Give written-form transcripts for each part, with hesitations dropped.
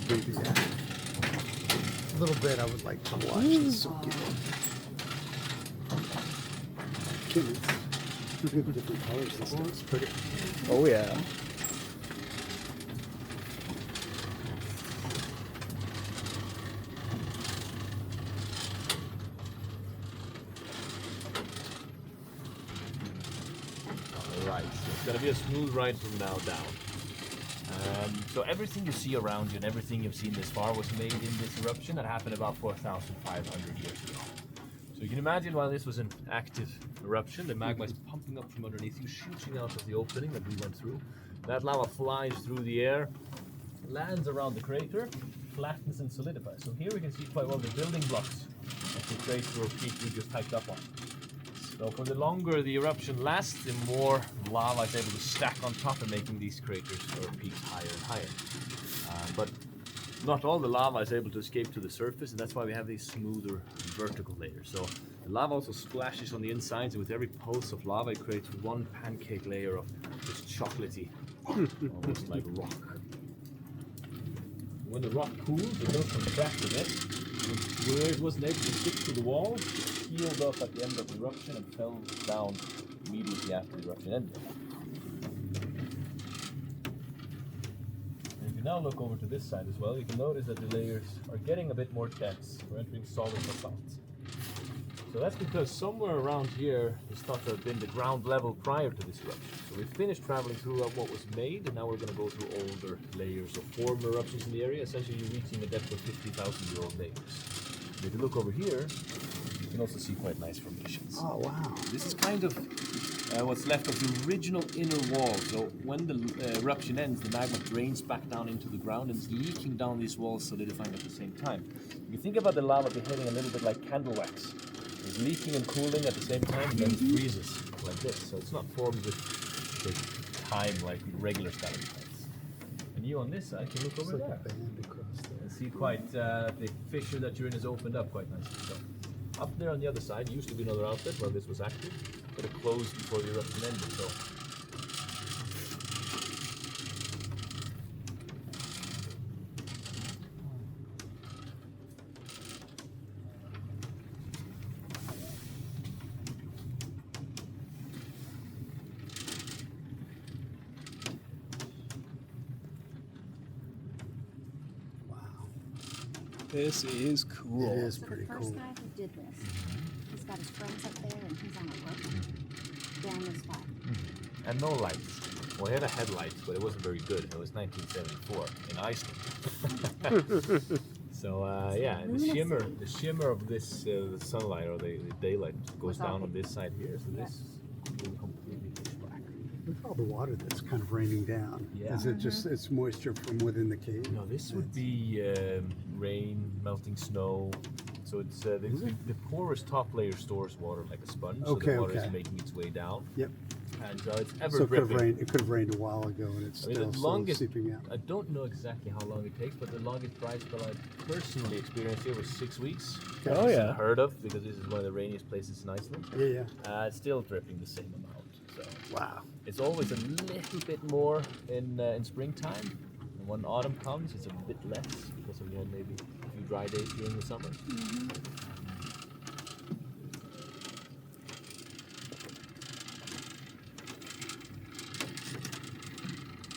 Maybe, yeah. A little bit I would like to watch. It's so cute. Kittens. Look at the different colors and stuff. It's pretty. Oh yeah. Alright, so it's gonna be a smooth ride from now down. So everything you see around you and everything you've seen this far was made in this eruption that happened about 4,500 years ago. So you can imagine while this was an active eruption, the magma is pumping up from underneath you, shooting out of the opening that we went through. That lava flies through the air, lands around the crater, flattens and solidifies. So here we can see quite well the building blocks of the crater or peak we just hiked up on. So for the longer the eruption lasts, the more lava is able to stack on top and making these craters or peaks higher and higher. But not all the lava is able to escape to the surface, and that's why we have these smoother vertical layers. So the lava also splashes on the insides, and with every pulse of lava it creates one pancake layer of just chocolatey, almost like rock. When the rock cools, it does contract a bit. Where it wasn't able to stick to the wall, it healed up at the end of the eruption and fell down immediately after the eruption ended. And if you now look over to this side as well, you can notice that the layers are getting a bit more dense. We're entering solid basalt. So that's because somewhere around here is thought to have been the ground level prior to this eruption. So we finished traveling through what was made, and now we're going to go through older layers of former eruptions in the area, essentially reaching a depth of 50,000-year-old layers. And if you look over here, you can also see quite nice formations. Oh, wow. This is kind of what's left of the original inner wall. So when the eruption ends, the magma drains back down into the ground and is leaking down these walls, solidifying at the same time. If you think about the lava behaving a little bit like candle wax. It's leaking and cooling at the same time, and then it freezes like this. So it's not formed with time like regular stalactites. And you on this side can look over It's like there a band across there. and see quite the fissure that you're in is opened up quite nicely. So up there on the other side used to be another outlet where this was active, but it closed before the eruption ended. So This is cool. It is So pretty the first cool. guy who did this, he's got his friends up there and he's on a rope down this spot. and no lights. Well, he had a headlight, but it wasn't very good. It was 1974 in Iceland. So yeah, and the shimmer of this the sunlight or the daylight goes down on this side here. So this will completely pitch black. Look at all the water that's kind of raining down. Yeah. Is it just, it's moisture from within the cave? No, this would be rain, melting snow. So it's the porous top layer stores water like a sponge. So Okay, the water okay. is making its way down. Yep. And it's ever So dripping. it could have rained a while ago and it's I mean, still the slowly longest, seeping out. I don't know exactly how long it takes, but the longest dry spell I personally experienced here was 6 weeks. Oh, yeah. Unheard of, because this is one of the rainiest places in Iceland. Yeah, yeah. It's still dripping the same amount. So Wow. it's always a little bit more in springtime. And when autumn comes, it's a bit less because we had maybe a few dry days during the summer.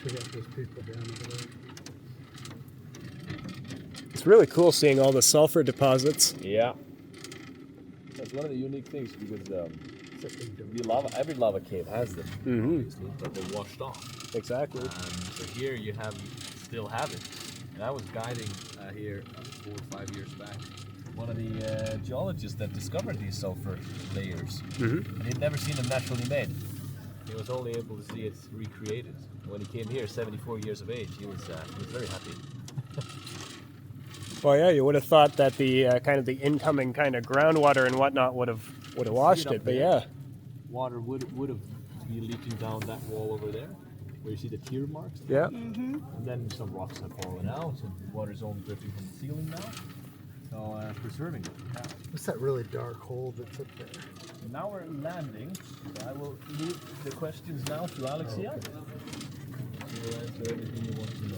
Check out those people down over there. It's really cool seeing all the sulfur deposits. Yeah. That's one of the unique things because every lava cave has them, obviously, but they're washed off. Exactly. So here you still have it. And I was guiding here 4 or 5 years back. One of the geologists that discovered these sulfur layers, and he'd never seen them naturally made. He was only able to see it recreated. And when he came here, 74 years of age, he was very happy. Well, yeah, you would have thought that the kind of the incoming kind of groundwater and whatnot would have washed it, but yeah. Water would have been leaking down that wall over there, where you see the tear marks. Yeah. And then some rocks have fallen out, and water's only dripping from the ceiling now. So preserving it. Yeah. What's that really dark hole that's up there? And now we're landing, so I will leave the questions now to Alex here. He will answer everything you want to know.